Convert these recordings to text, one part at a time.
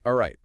All right.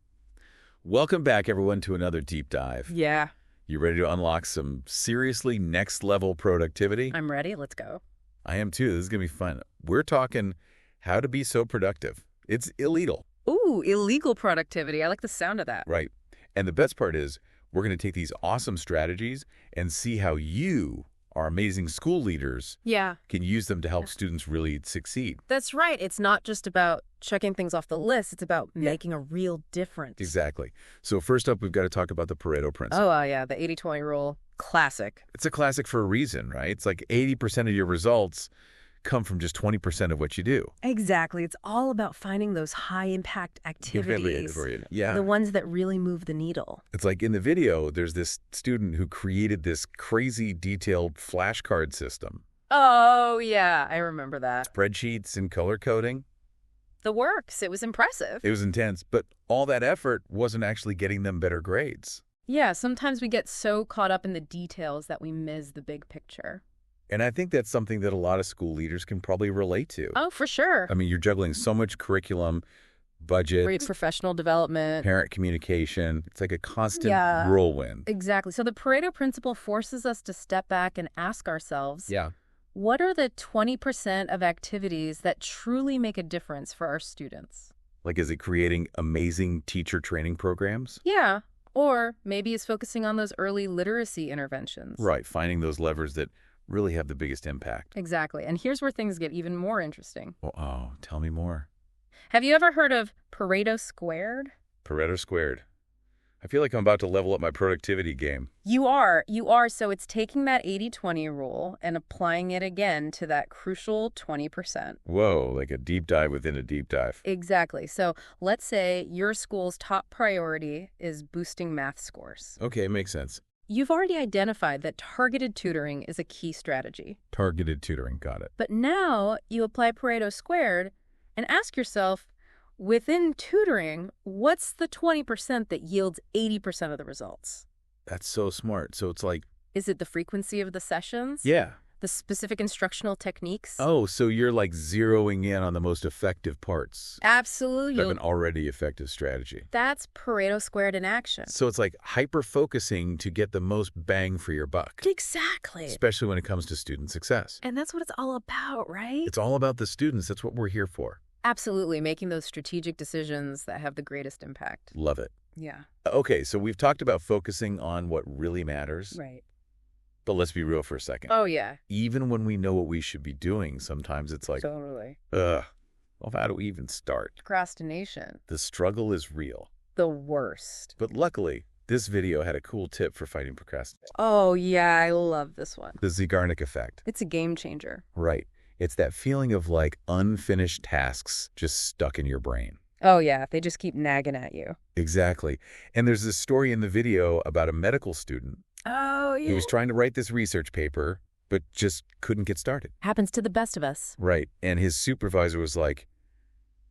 Welcome back, everyone, to another deep dive. Yeah, You ready to unlock some seriously next-level productivity? I'm ready. Let's go. I am too. This is going to be fun. We're talking how to be so productive. It's illegal, Ooh, illegal productivity. I like the sound of that. right? And the best part is we're going to take these awesome strategies and see how you, our amazing school leaders, Yeah, can use them to help students really succeed. that's right. It's not just about checking things off the list. It's about making a real difference. Exactly. So first up, we've got to talk about the Pareto principle. Oh, yeah, the 80-20 rule. Classic. It's a classic for a reason, right? It's like 80% of your results come from just 20% of what you do. Exactly. It's all about finding those high-impact activities, Yeah. the ones that really move the needle. It's like in the video, there's this student who created this crazy detailed flashcard system, Oh, yeah, I remember that. spreadsheets and color coding. The works. It was impressive. It was intense, but all that effort wasn't actually getting them better grades. Yeah, sometimes we get so caught up in the details that we miss the big picture. And I think that's something that a lot of school leaders can probably relate to. Oh, for sure. I mean, you're juggling so much curriculum, budget, Great professional development. parent communication. It's like a constant Yeah. whirlwind. Exactly. So the Pareto principle forces us to step back and ask ourselves, Yeah. what are the 20% of activities that truly make a difference for our students? Like, is it creating amazing teacher training programs? Yeah. Or maybe it's focusing on those early literacy interventions. Right, finding those levers that really have the biggest impact. Exactly. And here's where things get even more interesting. Oh, tell me more. Have you ever heard of Pareto squared? Pareto squared. I feel like I'm about to level up my productivity game. You are. So it's taking that 80-20 rule and applying it again to that crucial 20%. Whoa, like a deep dive within a deep dive. Exactly. So let's say your school's top priority is boosting math scores. Okay, makes sense. You've already identified that targeted tutoring is a key strategy. Targeted tutoring, got it. But now you apply Pareto squared and ask yourself, within tutoring, what's the 20% that yields 80% of the results? That's so smart. So it's like, Is it the frequency of the sessions? yeah. The specific instructional techniques? Oh, so you're like zeroing in on the most effective parts Absolutely. of an already effective strategy. That's Pareto squared in action. So it's like hyper-focusing to get the most bang for your buck, Exactly. especially when it comes to student success. And that's what it's all about, right? It's all about the students. That's what we're here for. Absolutely, making those strategic decisions that have the greatest impact. Love it. Yeah. Okay, so we've talked about focusing on what really matters, Right. but let's be real for a second. Oh, yeah. Even when we know what we should be doing, sometimes it's like, Totally. ugh, well, how do we even start? Procrastination. The struggle is real. The worst. But luckily, this video had a cool tip for fighting procrastination. Oh, yeah, I love this one. The Zeigarnik effect. It's a game changer. Right. It's that feeling of like unfinished tasks just stuck in your brain. Oh, yeah, they just keep nagging at you. Exactly. And there's this story in the video about a medical student Oh, yeah. who was trying to write this research paper, but just couldn't get started. Happens to the best of us. Right. And his supervisor was like,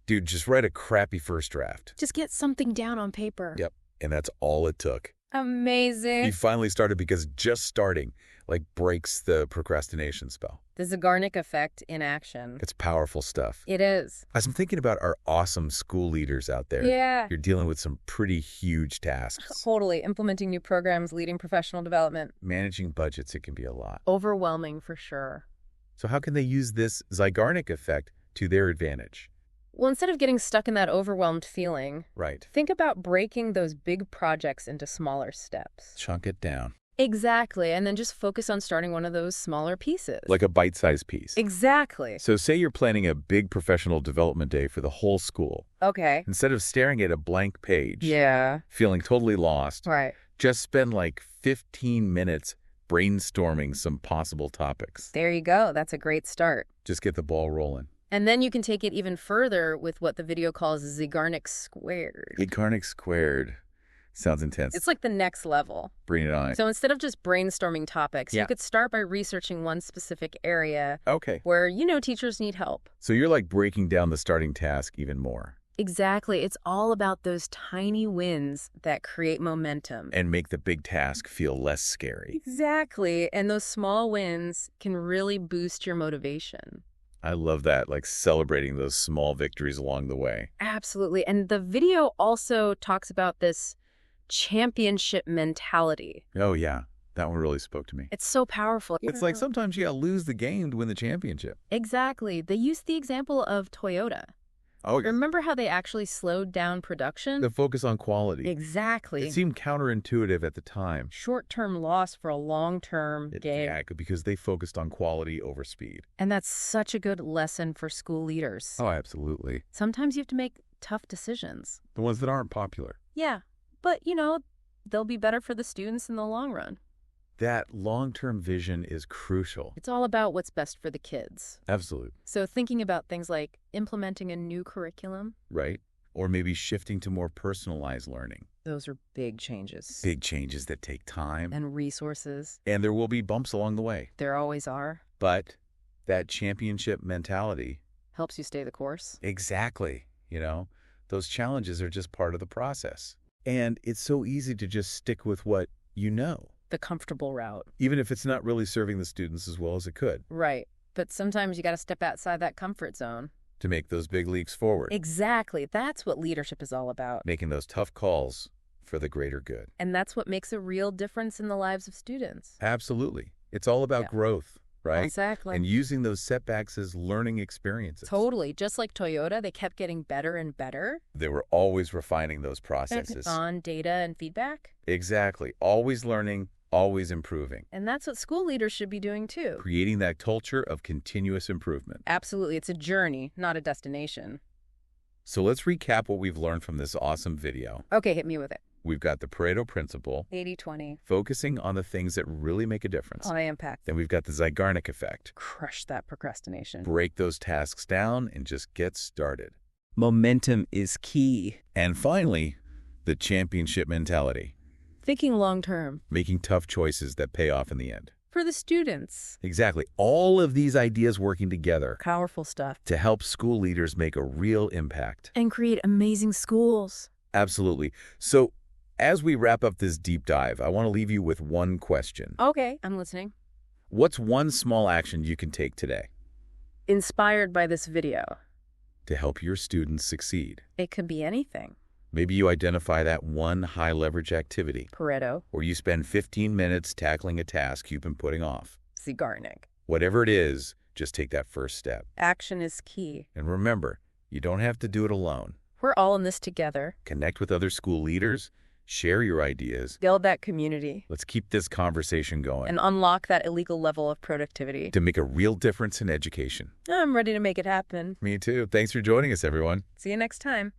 dude, just write a crappy first draft. Just get something down on paper. Yep. And that's all it took. Amazing. He finally started because just starting like breaks the procrastination spell. The Zeigarnik effect in action. It's powerful stuff. It is. As I'm thinking about our awesome school leaders out there, Yeah. you're dealing with some pretty huge tasks. Totally. Implementing new programs, leading professional development. Managing budgets, it can be a lot. Overwhelming for sure. So how can they use this Zeigarnik effect to their advantage? Well, instead of getting stuck in that overwhelmed feeling, Right. think about breaking those big projects into smaller steps. Chunk it down. Exactly. And then just focus on starting one of those smaller pieces. Like a bite-sized piece. Exactly. So say you're planning a big professional development day for the whole school. Okay. Instead of staring at a blank page, Yeah. feeling totally lost, Right. just spend like 15 minutes brainstorming some possible topics. There you go. That's a great start. Just get the ball rolling. And then you can take it even further with what the video calls Zeigarnik squared. Zeigarnik squared. Sounds intense. It's like the next level. Bring it on. So instead of just brainstorming topics, Yeah. you could start by researching one specific area Okay. where you know teachers need help. So you're like breaking down the starting task even more Exactly. It's all about those tiny wins that create momentum. and make the big task feel less scary. Exactly. And those small wins can really boost your motivation. I love that, like celebrating those small victories along the way. Absolutely. And the video also talks about this championship mentality. Oh, yeah. That one really spoke to me. It's so powerful. It's like sometimes you gotta lose the game to win the championship. Exactly. They used the example of Toyota. Oh, Remember how they actually slowed down production? the focus on quality. Exactly. It seemed counterintuitive at the time. Short-term loss for a long-term gain. Yeah, because they focused on quality over speed. And that's such a good lesson for school leaders. Oh, absolutely. Sometimes you have to make tough decisions. The ones that aren't popular. Yeah, but, they'll be better for the students in the long run. That long-term vision is crucial. It's all about what's best for the kids. Absolutely. So thinking about things like implementing a new curriculum, Right? Or maybe shifting to more personalized learning. those are big changes. Big changes that take time. And resources. And there will be bumps along the way. There always are. But that championship mentality, Helps you stay the course. exactly, those challenges are just part of the process. And it's so easy to just stick with what you know, The comfortable route. even if it's not really serving the students as well as it could, Right. But sometimes you got to step outside that comfort zone. to make those big leaps forward, Exactly. That's what leadership is all about. making those tough calls for the greater good. And that's what makes a real difference in the lives of students. Absolutely. It's all about Yeah. growth, right? Exactly. And using those setbacks as learning experiences. Totally. Just like Toyota, they kept getting better and better They were always refining those processes. on data and feedback. Exactly. Always learning, always improving. And that's what school leaders should be doing too. Creating that culture of continuous improvement. Absolutely. It's a journey, not a destination. So let's recap what we've learned from this awesome video. Okay, hit me with it. We've got the Pareto principle, 80-20. focusing on the things that really make a difference. High impact. Then we've got the Zeigarnik effect. Crush that procrastination. Break those tasks down and just get started. Momentum is key. And finally, the championship mentality. Thinking long term. Making tough choices that pay off in the end. For the students. Exactly. All of these ideas working together Powerful stuff. to help school leaders make a real impact. And create amazing schools. Absolutely. So as we wrap up this deep dive, I want to leave you with one question. Okay, I'm listening. What's one small action you can take today Inspired by this video. to help your students succeed? It could be anything. Maybe you identify that one high-leverage activity, Pareto. or you spend 15 minutes tackling a task you've been putting off. Zeigarnik. Whatever it is, just take that first step. Action is key. And remember, you don't have to do it alone. We're all in this together. Connect with other school leaders, share your ideas. Build that community. Let's keep this conversation going And unlock that illegal level of productivity. to make a real difference in education. I'm ready to make it happen. Me too. Thanks for joining us, everyone. See you next time.